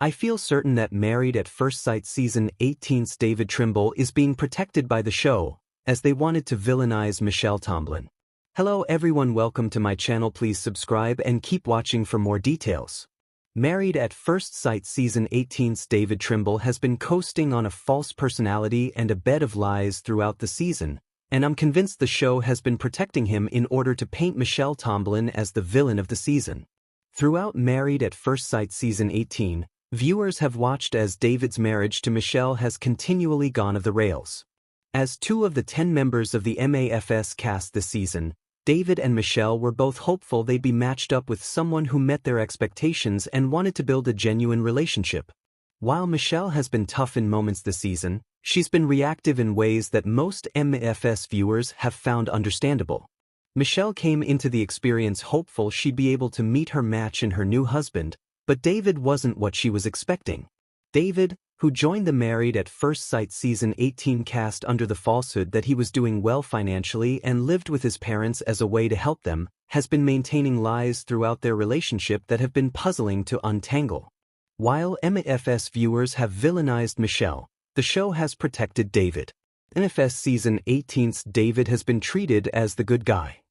I feel certain that Married at First Sight Season 18's David Trimble is being protected by the show, as they wanted to villainize Michelle Tomblin. Hello everyone, welcome to my channel. Please subscribe and keep watching for more details. Married at First Sight Season 18's David Trimble has been coasting on a false personality and a bed of lies throughout the season, and I'm convinced the show has been protecting him in order to paint Michelle Tomblin as the villain of the season. Throughout Married at First Sight Season 18, viewers have watched as David's marriage to Michelle has continually gone off the rails. As 2 of the 10 members of the MAFS cast this season, David and Michelle were both hopeful they'd be matched up with someone who met their expectations and wanted to build a genuine relationship. While Michelle has been tough in moments this season, she's been reactive in ways that most MAFS viewers have found understandable. Michelle came into the experience hopeful she'd be able to meet her match in her new husband, but David wasn't what she was expecting. David, who joined the Married at First Sight Season 18 cast under the falsehood that he was doing well financially and lived with his parents as a way to help them, has been maintaining lies throughout their relationship that have been puzzling to untangle. While MAFS viewers have villainized Michelle, the show has protected David. MAFS Season 18's David has been treated as the good guy.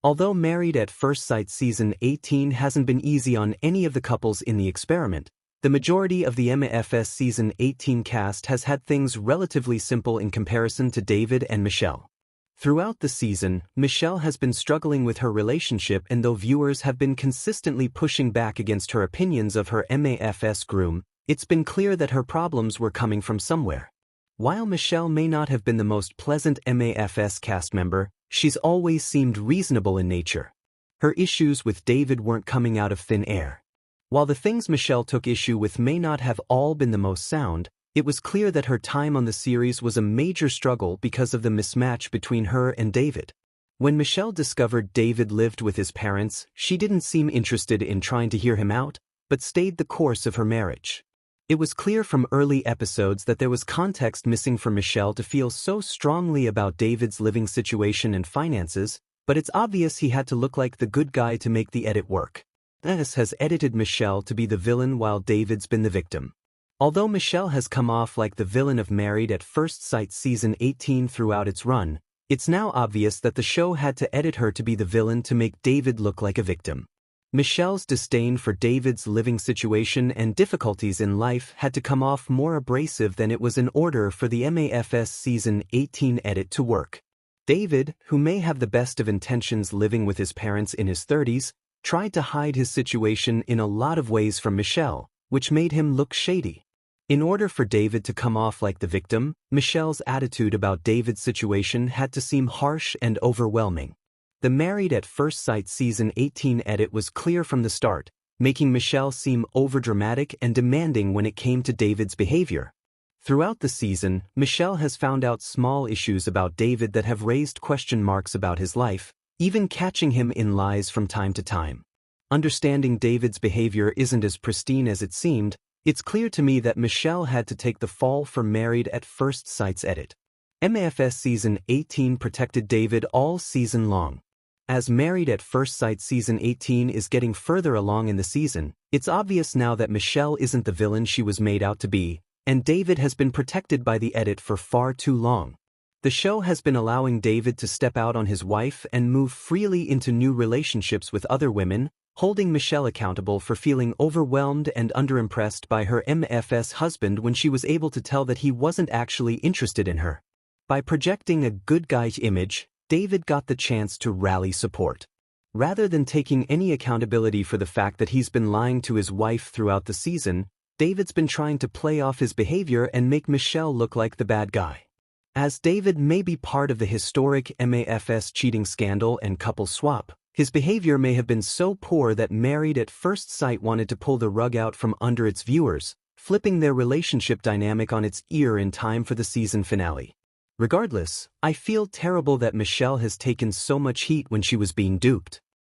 Although Married at First Sight Season 18 hasn't been easy on any of the couples in the experiment, the majority of the MAFS Season 18 cast has had things relatively simple in comparison to David and Michelle. Throughout the season, Michelle has been struggling with her relationship, and though viewers have been consistently pushing back against her opinions of her MAFS groom, it's been clear that her problems were coming from somewhere. While Michelle may not have been the most pleasant MAFS cast member, she's always seemed reasonable in nature. Her issues with David weren't coming out of thin air. While the things Michelle took issue with may not have all been the most sound, it was clear that her time on the series was a major struggle because of the mismatch between her and David. When Michelle discovered David lived with his parents, she didn't seem interested in trying to hear him out, but stayed the course of her marriage. It was clear from early episodes that there was context missing for Michelle to feel so strongly about David's living situation and finances, but it's obvious he had to look like the good guy to make the edit work. AHSOKA has edited Michelle to be the villain while David's been the victim. Although Michelle has come off like the villain of Married at First Sight Season 18 throughout its run, it's now obvious that the show had to edit her to be the villain to make David look like a victim. Michelle's disdain for David's living situation and difficulties in life had to come off more abrasive than it was in order for the MAFS Season 18 edit to work. David, who may have the best of intentions living with his parents in his 30s, tried to hide his situation in a lot of ways from Michelle, which made him look shady. In order for David to come off like the victim, Michelle's attitude about David's situation had to seem harsh and overwhelming. The Married at First Sight Season 18 edit was clear from the start, making Michelle seem overdramatic and demanding when it came to David's behavior. Throughout the season, Michelle has found out small issues about David that have raised question marks about his life, even catching him in lies from time to time. Understanding David's behavior isn't as pristine as it seemed, it's clear to me that Michelle had to take the fall for Married at First Sight's edit. MAFS Season 18 protected David all season long. As Married at First Sight Season 18 is getting further along in the season, it's obvious now that Michelle isn't the villain she was made out to be, and David has been protected by the edit for far too long. The show has been allowing David to step out on his wife and move freely into new relationships with other women, holding Michelle accountable for feeling overwhelmed and underimpressed by her MFS husband when she was able to tell that he wasn't actually interested in her. By projecting a good guy image, David got the chance to rally support. Rather than taking any accountability for the fact that he's been lying to his wife throughout the season, David's been trying to play off his behavior and make Michelle look like the bad guy. As David may be part of the historic MAFS cheating scandal and couple swap, his behavior may have been so poor that Married at First Sight wanted to pull the rug out from under its viewers, flipping their relationship dynamic on its ear in time for the season finale. Regardless, I feel terrible that Michelle has taken so much heat when she was being duped.